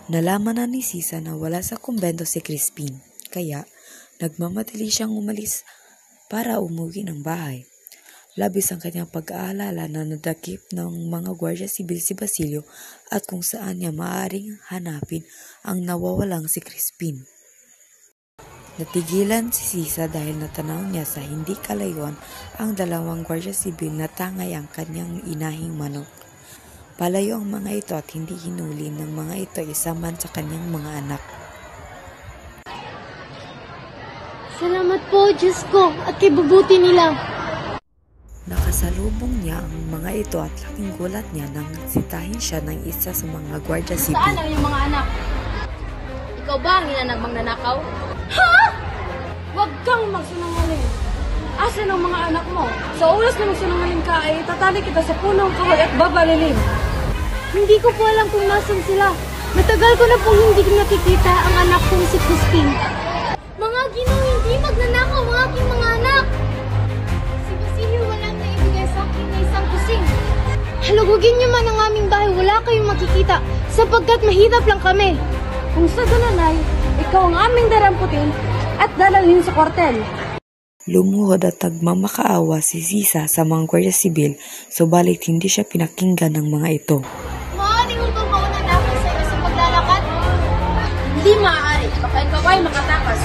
Nalaman na ni Sisa na wala sa kumbento si Crispin, kaya nagmamadali siyang umalis para umuwi ng bahay. Labis ang kanyang pag-aalala na nadakip ng mga gwardiya sibil si Basilio at kung saan niya maaaring hanapin ang nawawalang si Crispin. Natigilan si Sisa dahil natanaw niya sa hindi kalayuan ang dalawang gwardiya sibil na tangay ang kanyang inahing manok. Palayo ang mga ito at hindi hinuli ng mga ito isa man sa kanyang mga anak. Salamat po, Diyos ko, at kibubuti nila. Nakasalubong niya ang mga ito at laking gulat niya nang sitahin siya ng isa sa mga gwardiya sibil. Saan ang iyong mga anak? Ikaw ba ang inanang magnanakaw? Ha? Huwag kang magsinungaling. Asan ang mga anak mo? Sa oras na magsinungaling ka ay tatali kita sa punong kahoy at babalilim. Hindi ko po alam kung nasan sila. Matagal ko na pong hindi nakikita ang anak kong si Christine. Mga Ginoo, hindi magnanakaw ang aking mga anak. Si Basilio walang naibigay sa akin na isang kusing. Halugugin niyo man ang aming bahay, wala kayong makikita sapagkat mahirap lang kami. Kung sa ganun ay, ikaw ang aming daramputin at dalalhin sa kwartel. Lumuhod at nagmamakaawa si Sisa sa mga gwardiya sibil, subalit hindi siya pinakinggan ng mga ito. Maaari mo bang mauna na ako sa iyo sa paglalakad? Hindi maaari, baka ikaw ay makatakas.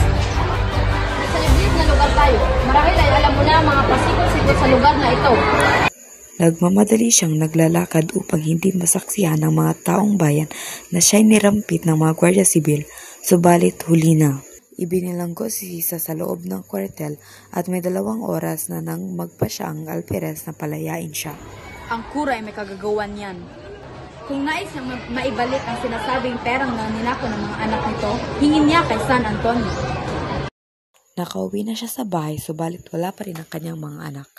Sa liblib na lugar tayo, marahil ay alam mo na ang mga pasikot-sikot sa lugar na ito. Nagmamadali siyang naglalakad upang hindi masaksihan ng mga taong bayan na siya'y nirampit ng mga gwardiya sibil, subalit huli na. Ibinilanggo si Sisa sa loob ng kwartel at may 2 oras na nang magpa siya ang alperes na palayain siya. Ang kura ay may kagagawan yan. Kung nais niyang maibalik ang sinasabing perang na ninako ng mga anak nito, hingin niya kay San Antonio. Nakauwi na siya sa bahay subalit wala pa rin ang kanyang mga anak.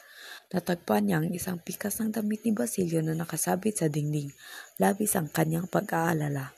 Natagpuan niya ang isang pikas ng damit ni Basilio na nakasabit sa dingding. Labis ang kanyang pag-aalala.